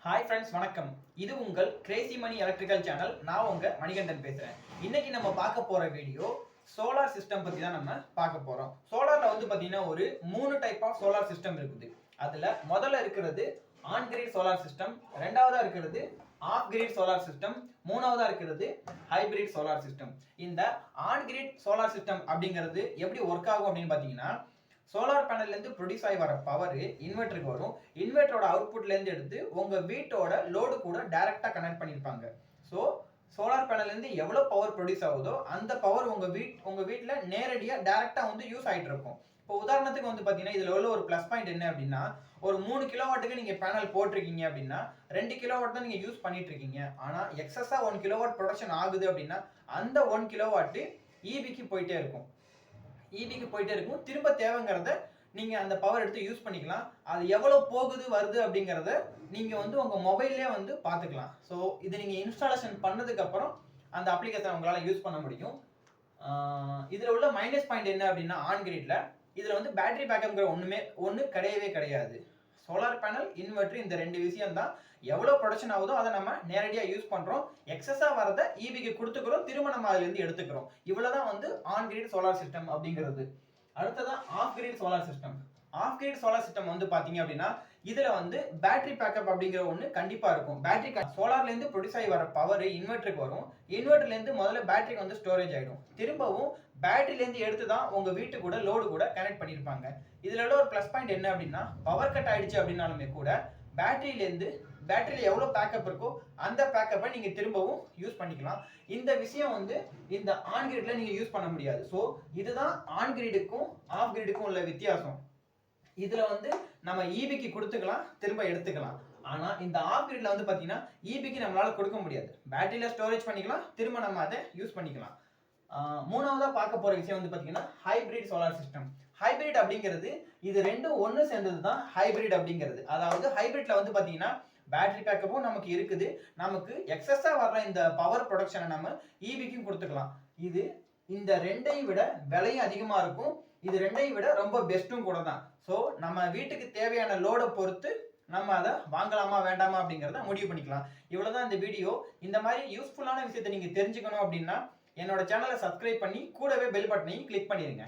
Hi friends, வணக்கம். இது உங்கள் கிரேசி மணி எலக்ட்ரிக்கல் சேனல். நான் உங்க மணிகண்டன் பேசுறேன். இன்னைக்கு நம்ம பார்க்க போற வீடியோ சோலார் சிஸ்டம் பத்தி தான் நம்ம பார்க்க போறோம். சோலார்ல பாத்தீங்கன்னா ஒரு 3 டைப் ஆஃப் சோலார் சிஸ்டம் இருக்குது. அதுல முதல்ல இருக்கிறது ஆன் கிரிட் சோலார் சிஸ்டம், ரெண்டாவதா இருக்கிறது ஆஃப் கிரிட் சோலார் சிஸ்டம், மூணாவதா இருக்கிறது ஹைபிரிட் சோலார் சிஸ்டம். இந்த ஆன் கிரிட் சோலார் சிஸ்டம் அப்படிங்கிறது எப்படி ஒர்க் ஆகும் அப்படின்னு பாத்தீங்கன்னா, சோலார் பேனல்ல இருந்து ப்ரொடியூஸ் ஆகி வர பவர் இன்வெர்டருக்கு வரும். இன்வெர்டரோட அவுட்புட்ல இருந்து எடுத்து உங்க வீட்டோட லோடு கூட டைரக்டா கனெக்ட் பண்ணிருப்பாங்க. ஸோ சோலார் பேனல்ல இருந்து எவ்வளவு பவர் ப்ரொடியூஸ் ஆகுதோ அந்த பவர் உங்க வீட்ல நேரடியா டைரக்டா யூஸ் ஆயிட்டு இருக்கும். இப்போ உதாரணத்துக்கு பாத்தீங்கன்னா இதுல உள்ள ஒரு பிளஸ் பாயிண்ட் என்ன அப்படின்னா, ஒரு 3 கிலோவாட்டுக்கு நீங்க பேனல் போட்டிருக்கீங்க அப்படின்னா 2 கிலோவாட் தான் நீங்க யூஸ் பண்ணிட்டு இருக்கீங்க. ஆனா எக்ஸஸா 1 கிலோவாட் ப்ரொடக்ஷன் ஆகுது அப்படின்னா அந்த 1 கிலோவாட் ஈபிக்கு போயிட்டே இருக்கும். திரும்ப தேவைங்கிறத நீங்க அந்த பவர் எடுத்து யூஸ் பண்ணிக்கலாம். அது எவ்வளவு போகுது வருது அப்படிங்கறத நீங்க உங்க மொபைல்லே பாத்துக்கலாம். ஸோ இது நீங்க இன்ஸ்டாலேஷன் பண்ணதுக்கு அப்புறம் அந்த அப்ளிகேஷன் உங்களால யூஸ் பண்ண முடியும். இதுல உள்ள மைனஸ் பாயிண்ட் என்ன அப்படின்னா, ஆன் கிரிட்ல இதுல பேட்டரி பேக்கப்ங்கிற ஒண்ணு கிடையவே கிடையாது. சோலார் பேனல், இன்வெர்டர் இந்த ரெண்டு விஷயம் தான். எவ்வளவு ப்ரொடக்ஷன் ஆகுதோ அதை நம்ம நேரடியா யூஸ் பண்றோம். எக்ஸஸா வரத ஈபிக்கு கொடுத்துக்கிறோம், திரும்ப நம்ம அதுல இருந்து எடுத்துக்கிறோம். இவ்வளவுதான் ஆன் கிரிட் சோலார் சிஸ்டம் அப்படிங்கிறது. அடுத்ததான் of grid solar system. Of grid solar system பாத்தீங்க அப்படின்னா இதுல பேட்டரி பேக்கப் அப்படிங்கிற ஒண்ணு கண்டிப்பா இருக்கும். பேட்டரி சோலார்ல இருந்து ப்ரொடியூஸ் ஆகி வர பவர் இன்வெர்டருக்கு வரும். இன்வெர்டர்ல இருந்து முதல்ல பேட்டரிக்கு ஸ்டோரேஜ் ஆயிடும். திரும்பவும் பேட்டரியில இருந்து எடுத்து தான் உங்க வீட்டு கூட லோடு கூட கனெக்ட் பண்ணிருப்பாங்க. இதுல உள்ள ஒரு பிளஸ் பாயிண்ட் என்ன அப்படின்னா, பவர் கட் ஆயிடுச்சு அப்படின்னாலுமே கூட பேட்டரியில எவ்வளவு பேக்கப் இருக்கோ அந்த பேக்கப்பை நீங்க திரும்பவும் யூஸ் பண்ணிக்கலாம். இந்த விஷயம் இந்த ஆன் கிரிட்ல நீங்க யூஸ் பண்ண முடியாது. ஸோ இதுதான் ஆன் கிரிடுக்கும் ஆஃப் கிரிடுக்கும் உள்ள வித்தியாசம். இதுல நம்ம ஈபிக்கு கொடுத்துக்கலாம், திரும்ப எடுத்துக்கலாம். ஆனா இந்த ஆஃப் கிரிட்ல பாத்தீங்கன்னா ஈபிக்கு நம்மளால கொடுக்க முடியாது. பேட்டரியில ஸ்டோரேஜ் பண்ணிக்கலாம், திரும்ப நம்ம அதை யூஸ் பண்ணிக்கலாம். மூணாவதா பார்க்க போற விஷயம் பாத்தீங்கன்னா ஹைபிரிட் சோலார் சிஸ்டம். ஹைபிரிட் அப்படிங்கிறது இது ரெண்டும் ஒன்னு சேர்ந்தது தான் ஹைபிரிட் அப்படிங்கிறது. அதாவது ஹைபிரிட்ல பாத்தீங்கன்னா பேட்டரி பேக்கப்பும் நமக்கு இருக்குது, நமக்கு எக்ஸஸா வர்ற இந்த பவர் ப்ரொடக்ஷனை நம்ம ஈபிக்கும் கொடுத்துக்கலாம். இது இந்த ரெண்டையும் விட விலையும் அதிகமா இருக்கும். இது ரெண்டையும் விட ரொம்ப பெஸ்ட்டும் கூட தான். ஸோ நம்ம வீட்டுக்கு தேவையான லோடை பொறுத்து நம்ம அதை வாங்கலாமா வேண்டாமா அப்படிங்கிறத முடிவு பண்ணிக்கலாம். இவ்வளவுதான் இந்த வீடியோ. இந்த மாதிரி யூஸ்ஃபுல்லான விஷயத்தை நீங்க தெரிஞ்சுக்கணும் அப்படின்னா என்னோட சேனலை சப்ஸ்கிரைப் பண்ணி கூடவே பெல் பட்டனையும் கிளிக் பண்ணிருங்க.